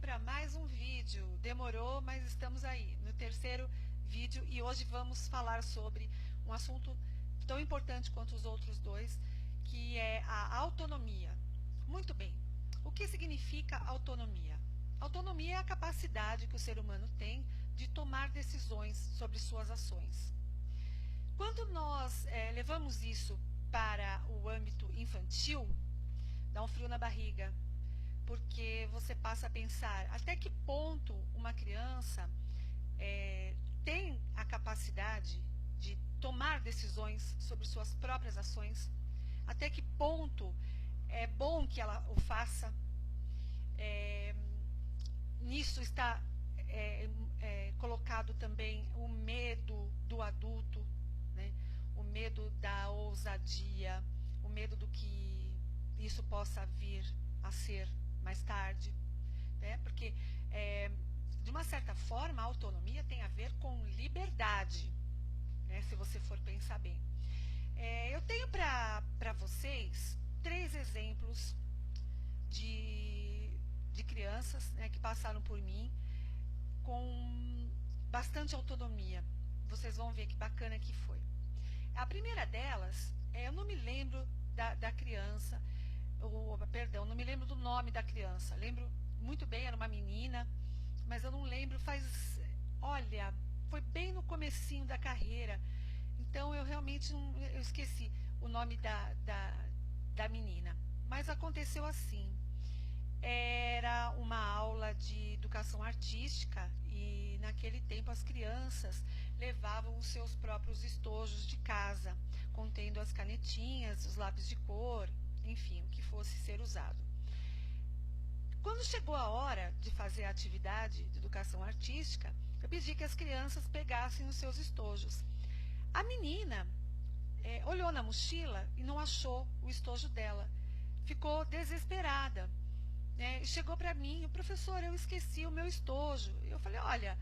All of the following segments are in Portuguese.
para mais um vídeo. Demorou, mas estamos aí no terceiro vídeo e hoje vamos falar sobre um assunto tão importante quanto os outros dois, que é a autonomia. Muito bem, o que significa autonomia? Autonomia é a capacidade que o ser humano tem de tomar decisões sobre suas ações. Quando nós levamos isso para o âmbito infantil, dá um frio na barriga, porque você passa a pensar até que ponto uma criança tem a capacidade de tomar decisões sobre suas próprias ações, até que ponto é bom que ela o faça. Nisso está colocado também o medo do adulto, né? O medo da ousadia, o medo do que isso possa vir a ser mais tarde, né? Porque de uma certa forma a autonomia tem a ver com liberdade, né? Se você for pensar bem. Eu tenho para vocês 3 exemplos de crianças, né, que passaram por mim com bastante autonomia. Vocês vão ver que bacana que foi. A primeira delas, eu não me lembro da criança, perdão, não me lembro do nome da criança. Lembro muito bem, era uma menina, mas eu não lembro, olha, foi bem no comecinho da carreira, então eu realmente eu esqueci o nome da menina. Mas aconteceu assim, era uma aula de educação artística e naquele tempo as crianças levavam os seus próprios estojos de casa, contendo as canetinhas, os lápis de cor, enfim, o que fosse ser usado. Quando chegou a hora de fazer a atividade de educação artística, eu pedi que as crianças pegassem os seus estojos. A menina olhou na mochila e não achou o estojo dela. Ficou desesperada. Chegou para mim: professor, eu esqueci o meu estojo. Eu falei: olha,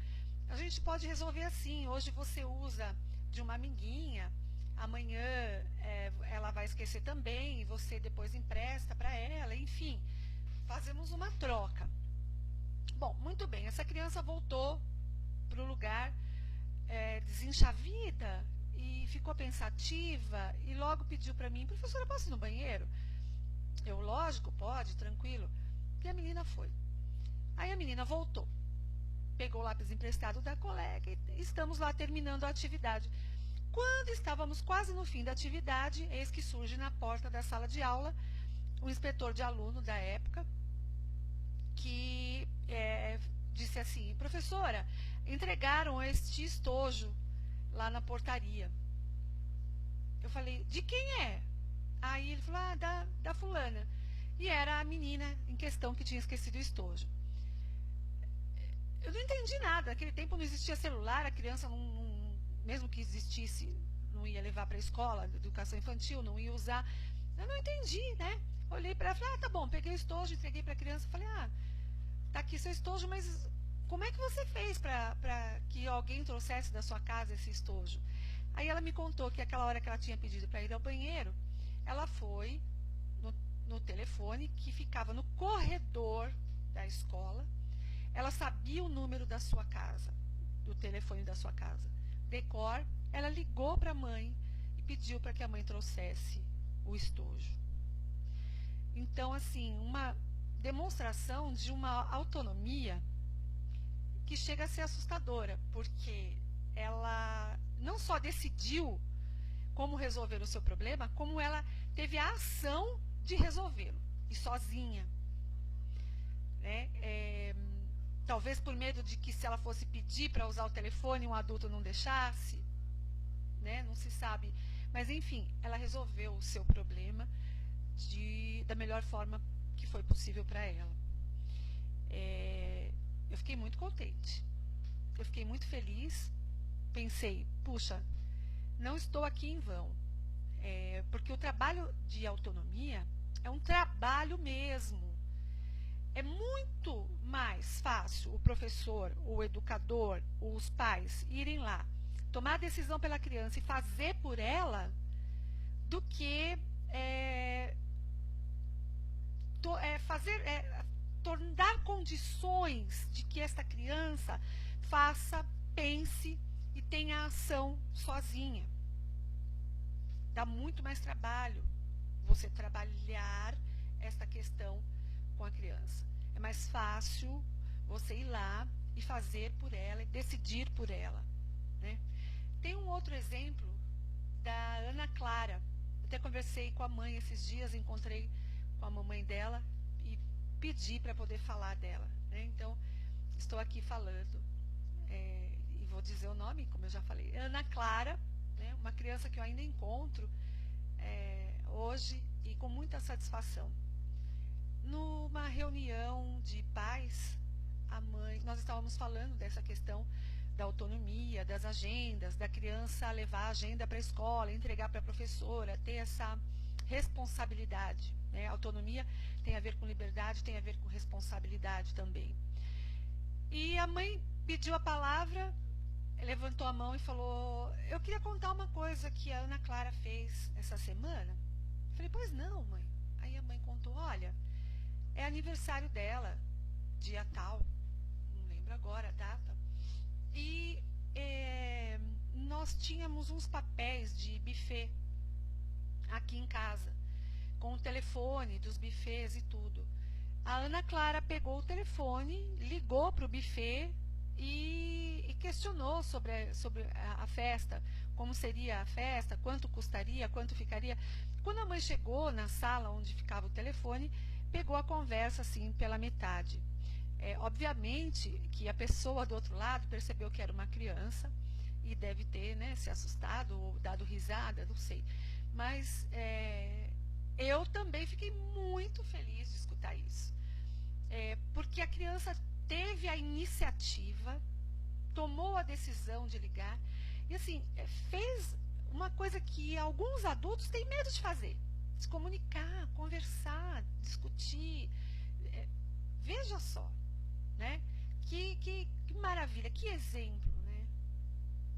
a gente pode resolver assim. Hoje você usa de uma amiguinha, amanhã ela vai esquecer também, e você depois empresta para ela, enfim, fazemos uma troca. Bom, muito bem, essa criança voltou para o lugar desenchavida e ficou pensativa e logo pediu para mim: professora, posso ir no banheiro? Eu, lógico, pode, tranquilo. E a menina foi. Aí a menina voltou, pegou o lápis emprestado da colega e estamos lá terminando a atividade. Quando estávamos quase no fim da atividade, eis que surge na porta da sala de aula o inspetor de aluno da época, que disse assim: professora, entregaram este estojo lá na portaria. Eu falei: de quem é? Aí ele falou: da fulana. E era a menina em questão que tinha esquecido o estojo. Eu não entendi nada. Naquele tempo não existia celular, a criança, mesmo que existisse, não ia levar para a escola, educação infantil, não ia usar. Eu não entendi, né? Olhei para ela e falei: tá bom, peguei o estojo, entreguei para a criança, falei: tá aqui seu estojo, mas como é que você fez para que alguém trouxesse da sua casa esse estojo? Aí ela me contou que aquela hora que ela tinha pedido para ir ao banheiro, ela foi no telefone que ficava no corredor da escola. Ela sabia o número da sua casa, do telefone da sua casa. Decor, ela ligou para a mãe e pediu para que a mãe trouxesse o estojo. Então, assim, uma demonstração de uma autonomia que chega a ser assustadora, porque ela não só decidiu como resolver o seu problema, como ela teve a ação de resolvê-lo, e sozinha. Talvez por medo de que, se ela fosse pedir para usar o telefone, um adulto não deixasse, né? Não se sabe. Mas, enfim, ela resolveu o seu problema da melhor forma que foi possível para ela. Eu fiquei muito contente. Eu fiquei muito feliz. Pensei: puxa, não estou aqui em vão. Porque o trabalho de autonomia é um trabalho mesmo. É muito mais fácil o professor, o educador, os pais irem lá, tomar a decisão pela criança e fazer por ela, do que dar condições de que esta criança faça, pense e tenha ação sozinha. Dá muito mais trabalho você trabalhar esta questão com a criança. É mais fácil você ir lá e fazer por ela e decidir por ela, né? Tem um outro exemplo da Ana Clara. Eu até conversei com a mãe esses dias, encontrei com a mamãe dela e pedi para poder falar dela, né? Então, estou aqui falando, e vou dizer o nome, como eu já falei. Ana Clara, né? Uma criança que eu ainda encontro hoje e com muita satisfação. Numa reunião de pais, a mãe, nós estávamos falando dessa questão da autonomia, das agendas, da criança levar a agenda para a escola, entregar para a professora, ter essa responsabilidade, né? Autonomia tem a ver com liberdade, tem a ver com responsabilidade também. E a mãe pediu a palavra, levantou a mão e falou: eu queria contar uma coisa que a Ana Clara fez essa semana. Eu falei: pois não, mãe. Aí a mãe contou: olha, é aniversário dela, dia tal, não lembro agora a data, e nós tínhamos uns papéis de buffet aqui em casa, com o telefone dos buffets e tudo. A Ana Clara pegou o telefone, ligou para o buffet e questionou sobre a festa, como seria a festa, quanto custaria, quanto ficaria. Quando a mãe chegou na sala onde ficava o telefone, pegou a conversa assim pela metade. Obviamente que a pessoa do outro lado percebeu que era uma criança e deve ter, né, se assustado ou dado risada, não sei. Mas eu também fiquei muito feliz de escutar isso. Porque a criança teve a iniciativa, tomou a decisão de ligar e assim, fez uma coisa que alguns adultos têm medo de fazer: se comunicar, conversar, discutir. Veja só, né? Que maravilha, que exemplo, né?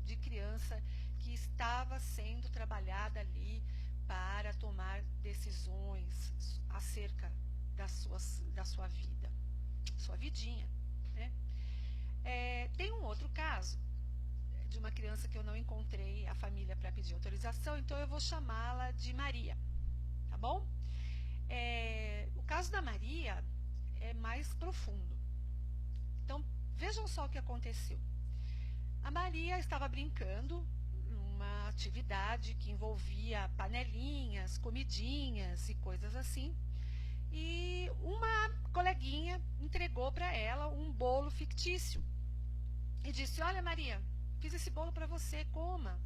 De criança que estava sendo trabalhada ali para tomar decisões acerca da sua vida, sua vidinha, né? Tem um outro caso de uma criança que eu não encontrei a família para pedir autorização, então eu vou chamá-la de Maria, tá bom? O caso da Maria é mais profundo. Então, vejam só o que aconteceu. A Maria estava brincando numa atividade que envolvia panelinhas, comidinhas e coisas assim. E uma coleguinha entregou para ela um bolo fictício. E disse: olha, Maria, fiz esse bolo para você, coma.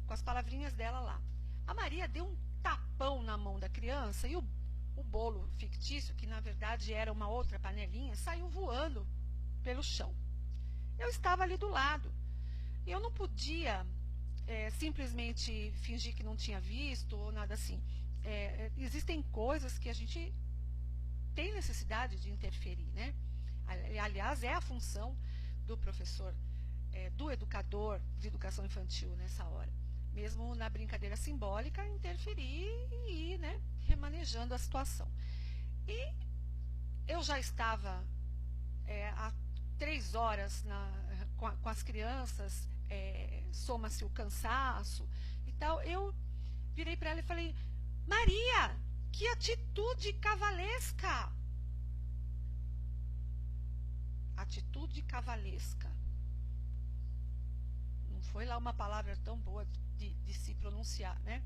Com as palavrinhas dela lá. A Maria deu um tapão na mão da criança e o bolo fictício, que na verdade era uma outra panelinha, saiu voando pelo chão. Eu estava ali do lado. Eu não podia simplesmente fingir que não tinha visto ou nada assim. Existem coisas que a gente tem necessidade de interferir, né? Aliás, é a função do professor, do educador de educação infantil nessa hora. Mesmo na brincadeira simbólica, interferir e ir, né, remanejando a situação. E eu já estava há 3 horas com as crianças, soma-se o cansaço e tal. Eu virei para ela e falei: Maria, que atitude cavalesca! Atitude cavalesca. Não foi lá uma palavra tão boa de se pronunciar, né?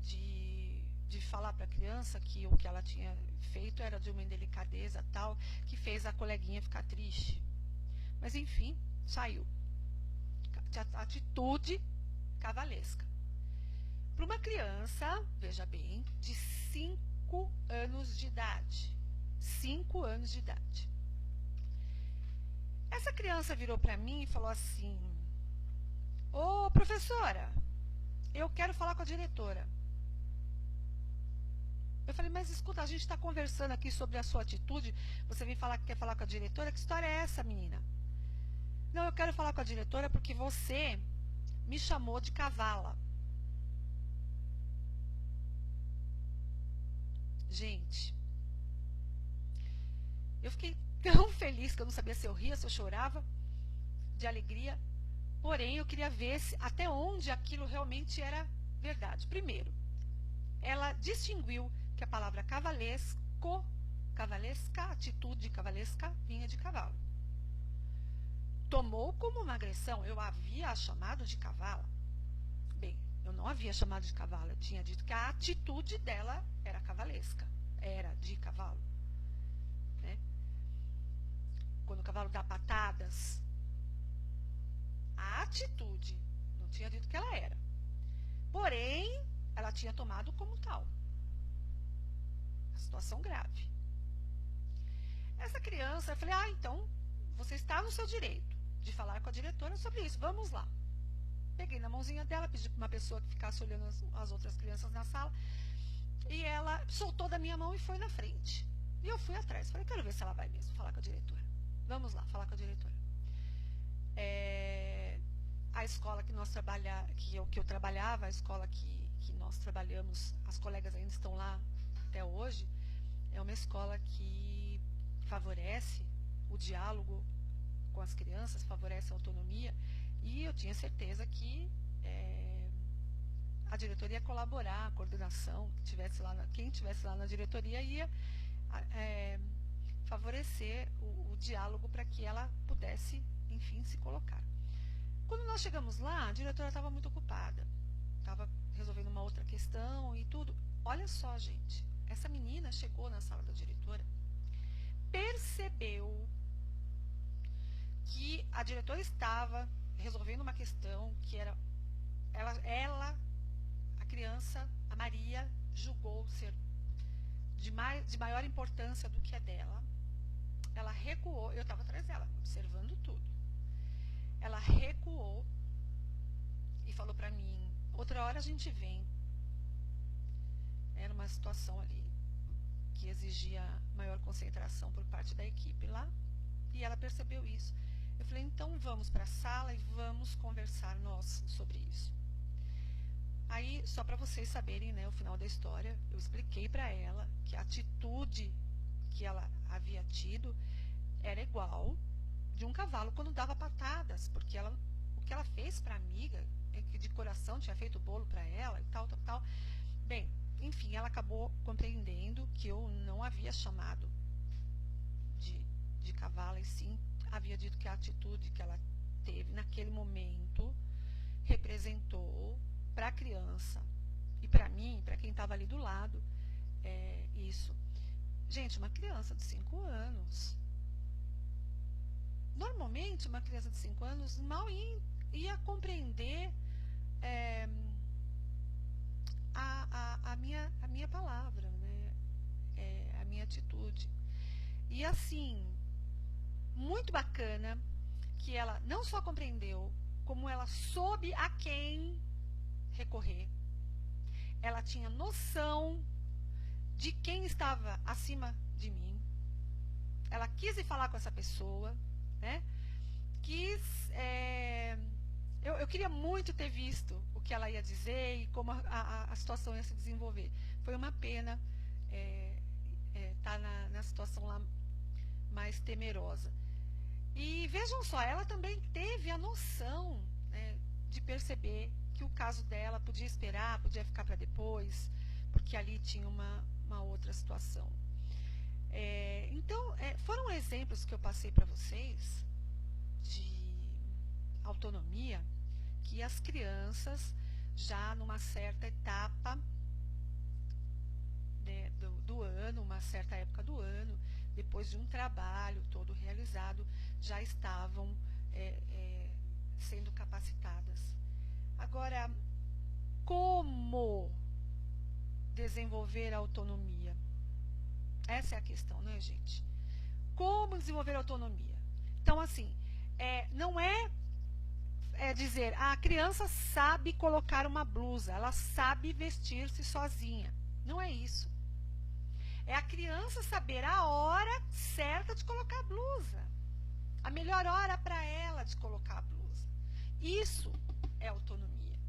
De falar para a criança que o que ela tinha feito era de uma indelicadeza tal, que fez a coleguinha ficar triste. Mas enfim, saiu. Atitude cavalesca. Para uma criança, veja bem, de 5 anos de idade. 5 anos de idade. Essa criança virou para mim e falou assim: ô, professora, eu quero falar com a diretora. Eu falei: mas escuta, a gente está conversando aqui sobre a sua atitude, você vem falar que quer falar com a diretora? Que história é essa, menina? Não, eu quero falar com a diretora porque você me chamou de cavala. Gente, Eu fiquei tão feliz que eu não sabia se eu ria, se eu chorava de alegria. Porém, eu queria ver até onde aquilo realmente era verdade. Primeiro, ela distinguiu que a palavra cavalesca, atitude cavalesca, vinha de cavalo. Tomou como uma agressão. Eu havia a chamado de cavala. Bem, eu não havia chamado de cavalo. Eu tinha dito que a atitude dela era cavalesca. Era de cavalo. Né? Quando o cavalo dá patadas, a atitude, não tinha dito que ela era. Porém, ela tinha tomado como tal. A situação grave. Essa criança, eu falei, então, você está no seu direito de falar com a diretora sobre isso, vamos lá. Peguei na mãozinha dela, pedi para uma pessoa que ficasse olhando as outras crianças na sala, e ela soltou da minha mão e foi na frente. E eu fui atrás, falei, quero ver se ela vai mesmo falar com a diretora. Vamos lá, falar com a diretora. A escola que eu trabalhava, a escola que nós trabalhamos, as colegas ainda estão lá até hoje, é uma escola que favorece o diálogo com as crianças, favorece a autonomia, e eu tinha certeza que a diretoria ia colaborar, a coordenação, quem estivesse lá na diretoria ia favorecer o diálogo para que ela pudesse, enfim, se colocar. Quando nós chegamos lá, a diretora estava muito ocupada, estava resolvendo uma outra questão e tudo. Olha só, gente, essa menina chegou na sala da diretora, percebeu que a diretora estava resolvendo uma questão que era a criança, a Maria, julgou ser de maior importância do que a dela. Ela recuou, eu estava atrás dela, observando tudo. Ela recuou e falou para mim, outra hora a gente vem. Era uma situação ali que exigia maior concentração por parte da equipe lá, e ela percebeu isso. Eu falei, então vamos para a sala e vamos conversar nós sobre isso. Aí, só para vocês saberem, né, o final da história, eu expliquei para ela que a atitude que ela havia tido era igual de um cavalo quando dava patadas, porque o que ela fez para a amiga, que de coração tinha feito bolo para ela e tal. Bem, enfim, ela acabou compreendendo que eu não havia chamado de cavalo, e sim havia dito que a atitude que ela teve naquele momento representou para a criança e para mim, para quem estava ali do lado, isso. Gente, uma criança de 5 anos, normalmente uma criança de 5 anos mal ia compreender a minha palavra, né? A minha atitude. E assim, muito bacana que ela não só compreendeu, como ela soube a quem recorrer. Ela tinha noção de quem estava acima de mim. Ela quis ir falar com essa pessoa, né? Eu queria muito ter visto o que ela ia dizer e como a situação ia se desenvolver. Foi uma pena estar na situação lá mais temerosa. E vejam só, ela também teve a noção, né, de perceber que o caso dela podia esperar, podia ficar para depois, porque ali tinha uma outra situação. Então, foram exemplos que eu passei para vocês de autonomia que as crianças, já numa certa etapa, né, do ano, uma certa época do ano, depois de um trabalho todo realizado, já estavam sendo capacitadas. Agora, como desenvolver a autonomia? Essa é a questão, né, gente? Como desenvolver a autonomia? Então, assim, não é dizer, a criança sabe colocar uma blusa, ela sabe vestir-se sozinha. Não é isso. É a criança saber a hora certa de colocar a blusa. A melhor hora para ela de colocar a blusa. Isso é autonomia.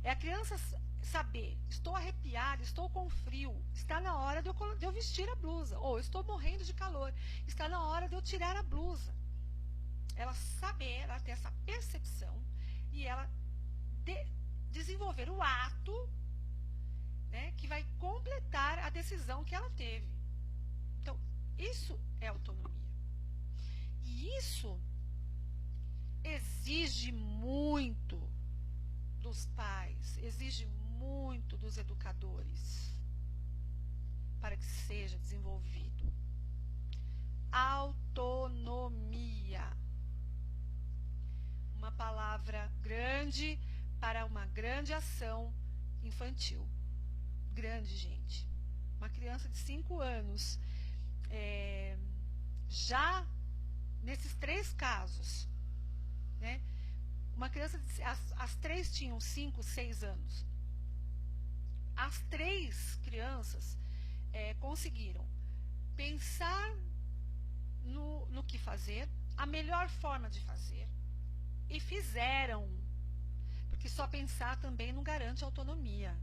É a criança saber, estou arrepiada, estou com frio, está na hora de eu vestir a blusa, ou estou morrendo de calor, está na hora de eu tirar a blusa. Ela saber, ela ter essa percepção e ela desenvolver o ato, né, que vai completar a decisão que ela teve. Então, isso é autonomia. E isso exige muito dos pais, exige muito dos educadores para que seja desenvolvido. Autonomia. Uma palavra grande para uma grande ação infantil. Grande, gente. Uma criança de 5 anos, já nesses 3 casos, né? Uma criança, as 3 tinham 5, 6 anos. As 3 crianças conseguiram pensar no que fazer, a melhor forma de fazer, e fizeram. Porque só pensar também não garante autonomia,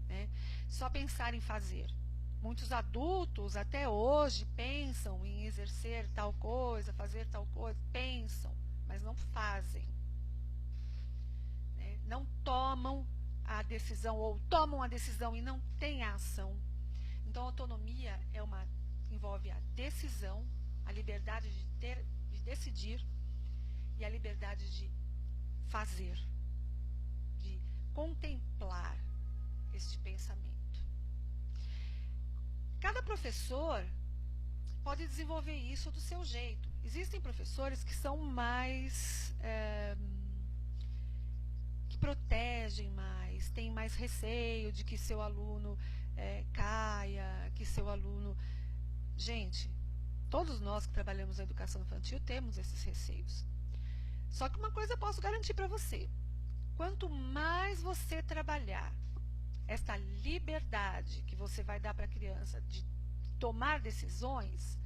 né? Só pensar em fazer. Muitos adultos até hoje pensam em exercer tal coisa, fazer tal coisa, pensam, mas não fazem. Né? Não tomam a decisão, ou tomam a decisão e não têm a ação. Então, a autonomia envolve a decisão, a liberdade de decidir e a liberdade de fazer, de contemplar este pensamento. Cada professor pode desenvolver isso do seu jeito. Existem professores que são mais, que protegem mais, têm mais receio de que seu aluno caia, que seu aluno... Gente, todos nós que trabalhamos na educação infantil temos esses receios. Só que uma coisa eu posso garantir para você. Quanto mais você trabalhar esta liberdade que você vai dar para a criança de tomar decisões,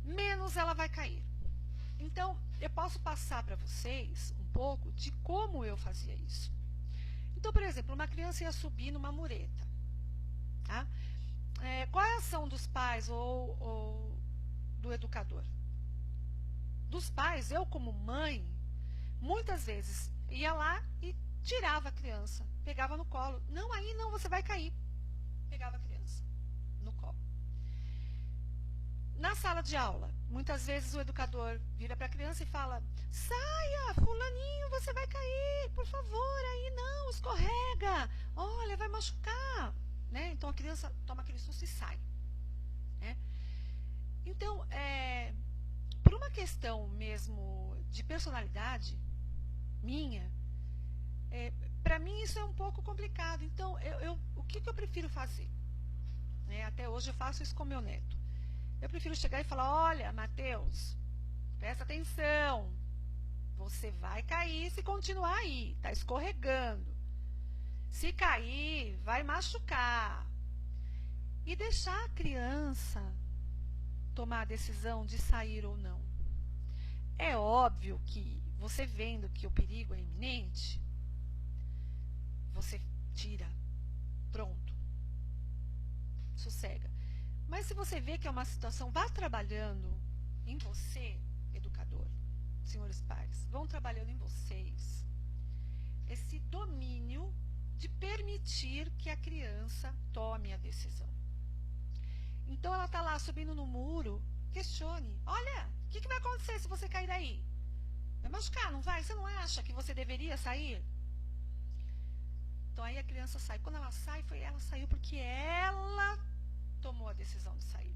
menos ela vai cair. Então, eu posso passar para vocês um pouco de como eu fazia isso. Então, por exemplo, uma criança ia subir numa mureta. Tá? Qual é a ação dos pais ou do educador? Dos pais, eu como mãe, muitas vezes ia lá e tirava a criança, pegava no colo. Não, aí não, você vai cair. Pegava a criança no colo. Na sala de aula, muitas vezes o educador vira para a criança e fala: saia, fulaninho, você vai cair, por favor, aí não, escorrega, olha, vai machucar. Né? Então a criança toma aquele susto e sai. Né? Então, por uma questão mesmo de personalidade minha, para mim isso é um pouco complicado. Então, o que eu prefiro fazer? Até hoje eu faço isso com meu neto. Eu prefiro chegar e falar: olha, Mateus, presta atenção, você vai cair se continuar aí, está escorregando. Se cair, vai machucar. E deixar a criança tomar a decisão de sair ou não. É óbvio que você vendo que o perigo é iminente, você tira, pronto, sossega. Mas se você vê que é uma situação, vá trabalhando em você, educador, senhores pais, vão trabalhando em vocês esse domínio de permitir que a criança tome a decisão. Então ela está lá subindo no muro, questione: olha, o que vai acontecer se você cair daí? Vai machucar, não vai? Você não acha que você deveria sair? Então aí a criança sai. Quando ela sai, ela saiu porque ela tomou a decisão de sair.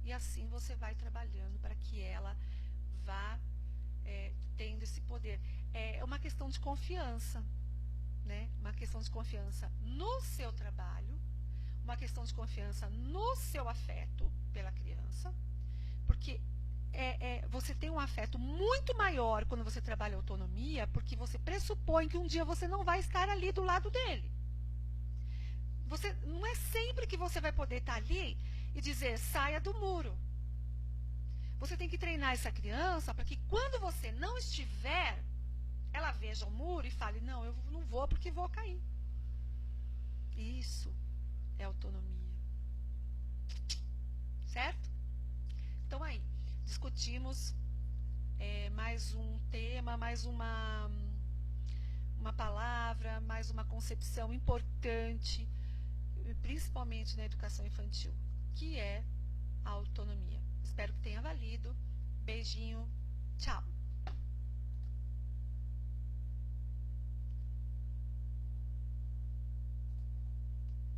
E assim você vai trabalhando para que ela vá tendo esse poder. É uma questão de confiança, né? Uma questão de confiança no seu trabalho, uma questão de confiança no seu afeto pela criança, porque você tem um afeto muito maior quando você trabalha autonomia, porque você pressupõe que um dia você não vai estar ali do lado dele. Não é sempre que você vai poder estar ali e dizer: saia do muro. Você tem que treinar essa criança para que quando você não estiver, ela veja o muro e fale: não, eu não vou porque vou cair. Isso é autonomia. Certo? Então aí, discutimos mais um tema, mais uma palavra, mais uma concepção importante, principalmente na educação infantil, que é a autonomia. Espero que tenha valido. Beijinho, tchau!